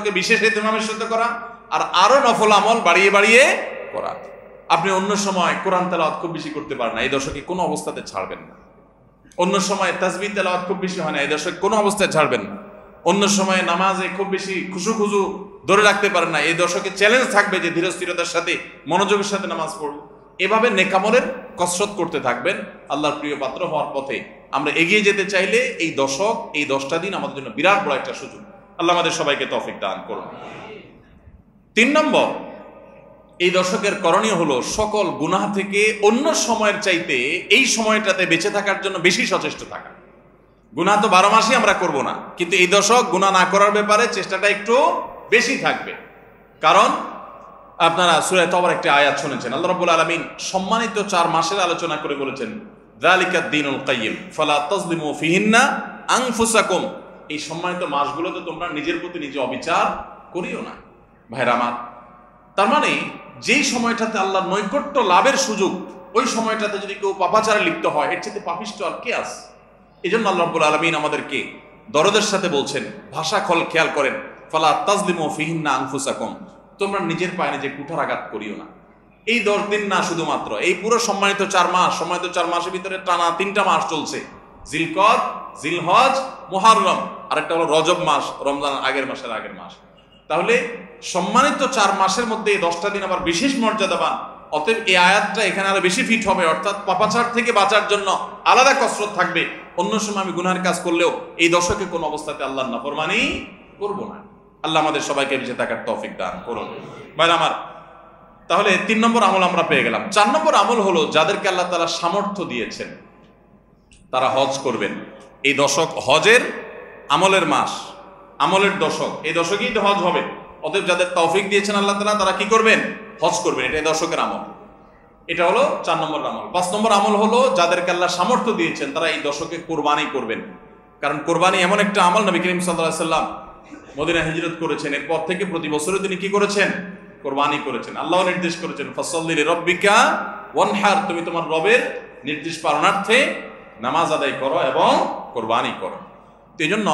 আমলগুলোকে বিশেষ ইহতিমামের সাথে করা, আর আরো নফল আমল বাড়িয়ে বাড়িয়ে করা। আপনি অন্য সময় কোরআন তেলাওয়াত খুব বেশি করতে পারেন না, এই দশকে কোনো অবস্থাতে ছাড়বেন না। অন্য সময় তাসবিহ তেলাওয়াত খুব বেশি হয় না, এই দশকে কোনো অবস্থায় ছাড়বেন না। অন্য সময় নামাজে খুব বেশি খুশু ধরে রাখতে পারেন না, এই দশকে চ্যালেঞ্জ থাকবে যে ধীরস্থিরতার সাথে মনোযোগের সাথে নামাজ পড়ব। এভাবে নেকামলের কসরত করতে থাকবেন আল্লাহর প্রিয় পাত্র হওয়ার পথে। আমরা এগিয়ে যেতে চাইলে এই দশক, এই 10টা দিন আমাদের জন্য বিরাট বড় একটা সুযোগ। আল্লাহ আমাদের সবাইকে তৌফিক দান করুন। 3 নম্বর, এই দশকের করণীয় হলো সকল গুনাহ থেকে অন্য সময়ের চাইতে এই সময়টাতে বেঁচে থাকার জন্য বেশি সচেষ্ট থাকা। গুনাহ তো 12 মাসই আমরা করব না, কিন্তু এই দশক গুনাহ না করার ব্যাপারে চেষ্টাটা একটু বেশি থাকবে। কারণ আপনারা সূরা তওবার একটা আয়াত শুনেছেন, আল্লাহ রাব্বুল আলামিন সম্মানিত 4 মাসের আলোচনা করে বলেছেন, যালিকাদ দীনুল কাইয়্যিম ফালা তাজলিমু ফিহিন্না আনফুসাকুম। এই সম্মানিত মাসগুলোতে তোমরা নিজের প্রতি নিজে অবিচার করিও না। ভাইরা আমার, তার মানে যেই সময়টাতে আল্লাহর নৈকট্য লাভের সুযোগ, ওই সময়টাতে যদি কেউ পাপাচারে লিপ্ত হয়, এর চেয়ে পাপিষ্ঠ আর কে আছে? এই জন্য আল্লাহ রাব্বুল আলামিন আমাদেরকে দরদের সাথে বলছেন, ভাষা খেয়াল করেন, ফালা তাজলিমু ফিহিন্না আনফুসাকুম, তোমরা নিজের পায়ে নিজে কুঠারাঘাত করিও না। এই 10 দিন না, শুধুমাত্র এই পুরো সম্মানিত 4 মাস, সম্মানিত 4 মাসের ভিতরে টানা 3টা মাস চলছে, জিলকদ, জিলহজ, মুহররম, আরেকটা হলো রজব মাস, রমজান আগের মাস। তাহলে সম্মানিত 4 মাসের মধ্যে এই 10টা দিন আবার বিশেষ মর্যাদাবান। অতএব এই আয়াতটা এখানে আরো বেশি ফিট হবে, অর্থাৎ পাপাচার থেকে বাঁচার জন্য আলাদা কসরত থাকবে। অন্য সময় আমি গুনাহের কাজ করলেও এই দশকে কোন অবস্থাতে আল্লাহর নাফরমানি করব না। আল্লাহ আমাদের সবাইকে বেঁচে থাকার তৌফিক দান করুন। ভাই আমার, তাহলে 3 নম্বর আমল আমরা পেয়ে গেলাম। 4 নম্বর আমল হলো, যাদেরকে আল্লাহ তাআলা সামর্থ্য দিয়েছেন তারা হজ করবেন। এই দশক হজের আমলের মাস, আমলের দশক, এই দশকেই তো হজ হবে। অতএব যাদের তৌফিক দিয়েছেন আল্লাহ তাআলা, তারা কি করবেন? হজ করবেন। এটা এই দশকের আমল। এটা হলো 4 নম্বর আমল। 5 নম্বর আমল হলো, যাদেরকে আল্লাহ সামর্থ্য দিয়েছেন তারা এই দশকে কোরবানি করবেন। কারণ কোরবানি এমন একটা আমল, নবী করিম সাল্লাল্লাহু আলাইহি ওয়াসাল্লাম মদিনা হিজরত করেছেন, এরপর থেকে প্রতি বছরে তিনি কি করেছেন? কোরবানি করেছেন। আল্লাহ নির্দেশ করেছেন, ফাসাল্লি লিরাব্বিকা ওয়ানহার, তুমি তোমার রবের নির্দেশ পালনার্থে নামাজ আদায় করো এবং কোরবানি করো। তো এই জন্য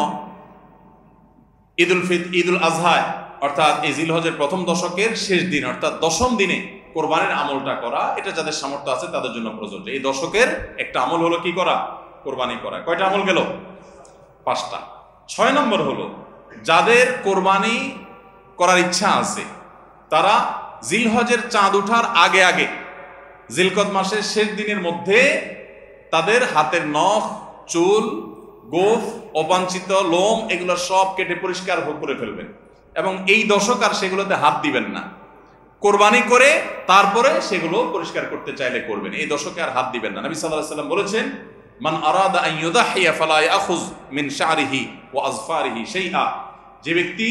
ঈদুল আজহা, অর্থাৎ এই জিলহজের প্রথম দশকের শেষ দিন, অর্থাৎ 10ম দিনে কোরবানির আমলটা করা, এটা যাদের সামর্থ্য আছে তাদের জন্য প্রযোজ্য। এই দশকের একটা আমল হলো কি করা? কোরবানি করা। কয়টা আমল গেল? 5টা। 6 নম্বর হলো, যাদের কোরবানি করার ইচ্ছা আছে তারা জিলহজের চাঁদ ওঠার আগে জিলকদ মাসের শেষ দিনের মধ্যে তাদের হাতের নখ, চুল, গোফ, অবাঞ্ছিত লোম এগুলো সব কেটে পরিষ্কার করে ফেলবেন এবং এই দশক আর সেগুলোতে হাত দিবেন না। কোরবানি করে তারপরে সেগুলো পরিষ্কার করতে চাইলে করবেন, এই দশকে আর হাত দিবেন না। নবী সাল্লাল্লাহু আলাইহি ওয়াসাল্লাম বলেছেন, মান আরাদা আন ইউদাহিয়া ফালা ইয়াখুয মিন শা'রিহি ওয়া আযফারিহি শাইআ, যে ব্যক্তি